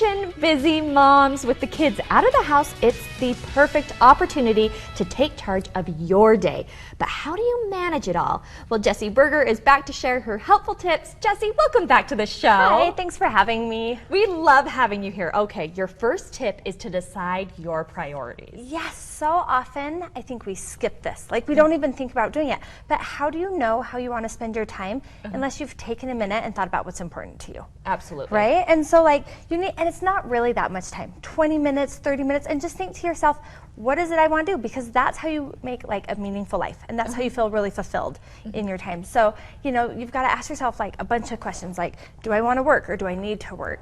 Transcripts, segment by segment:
Attention busy moms with the kids out of the house, it's the perfect opportunity to take charge of your day. But how do you manage it all? Well, Jessi Berger is back to share her helpful tips. Jessi, welcome back to the show. Hi, thanks for having me. We love having you here. Okay, your first tip is to decide your priorities. Yes, so often I think we skip this. Like we don't even think about doing it. But how do you know how you want to spend your time unless you've taken a minute and thought about what's important to you? Absolutely. Right? And so like you need, and it's not really that much time, 20 minutes, 30 minutes, and just think to yourself, what is it I want to do? Because that's how you make like a meaningful life, and that's how you feel really fulfilled in your time. So, you know, you've got to ask yourself like a bunch of questions like, do I want to work or do I need to work?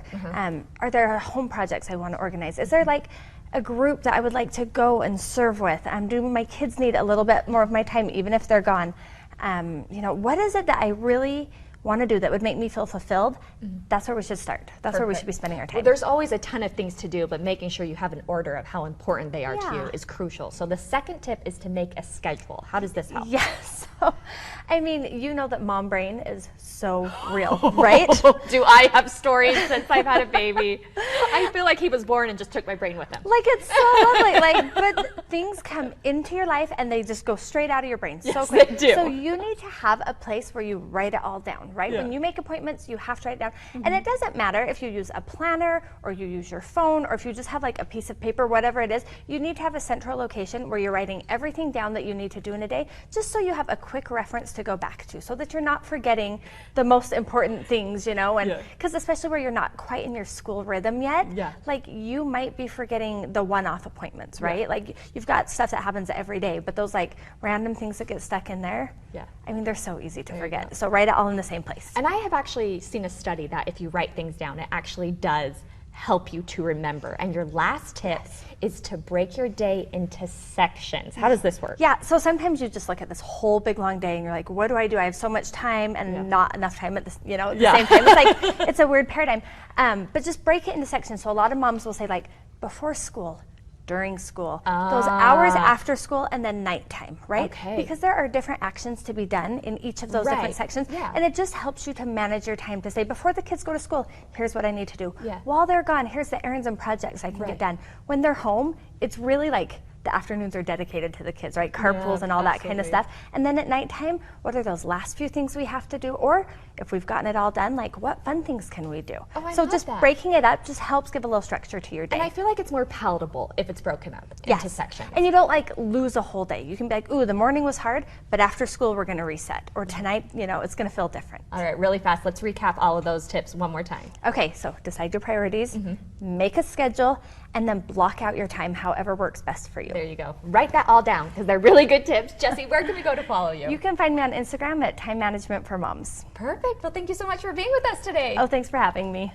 Are there home projects I want to organize? Is there like a group that I would like to go and serve with? Do my kids need a little bit more of my time even if they're gone? You know, what is it that I really want to do that would make me feel fulfilled? That's where we should start. That's where we should be spending our time. Well, there's always a ton of things to do, but making sure you have an order of how important they are to you is crucial. So the second tip is to make a schedule. How does this help? Yes. So, I mean, you know that mom brain is so real, right? Do I have stories since I've had a baby? I feel like he was born and just took my brain with him. Like, it's so lovely. Like, but things come into your life and they just go straight out of your brain so quick. They do. So you need to have a place where you write it all down, right? When you make appointments, you have to write it down. And it doesn't matter if you use a planner or you use your phone or if you just have like a piece of paper, whatever it is, you need to have a central location where you're writing everything down that you need to do in a day, just so you have a quick reference to go back to, so that you're not forgetting the most important things, you know, and because especially where you're not quite in your school rhythm yet, like you might be forgetting the one-off appointments, right? Like you've got stuff that happens every day, but those like random things that get stuck in there, I mean, they're so easy to forget. So write it all in the same place. And I have actually seen a study that if you write things down, it actually does help you to remember. And your last tip is to break your day into sections. How does this work? Yeah, so sometimes you just look at this whole big long day and you're like, what do? I have so much time and not enough time at this, you know, at the same time. It's like, it's a weird paradigm. But just break it into sections. So a lot of moms will say like, before school, during school, those hours after school, and then nighttime, right? Because there are different actions to be done in each of those different sections, and it just helps you to manage your time to say, before the kids go to school, here's what I need to do. While they're gone, here's the errands and projects I can get done. When they're home, it's really like the afternoons are dedicated to the kids, right? Carpools and all that kind of stuff. And then at nighttime, what are those last few things we have to do? Or if we've gotten it all done, like what fun things can we do? So just breaking it up just helps give a little structure to your day. And I feel like it's more palatable if it's broken up into sections. And you don't like lose a whole day. You can be like, ooh, the morning was hard, but after school we're gonna reset. Or tonight, you know, it's gonna feel different. All right, really fast, let's recap all of those tips one more time. Okay, so decide your priorities, make a schedule, and then block out your time however works best for you. There you go. Write that all down because they're really good tips. Jessi, where can we go to follow you? You can find me on Instagram at Time Management for Moms. Perfect. Well, thank you so much for being with us today. Oh, thanks for having me.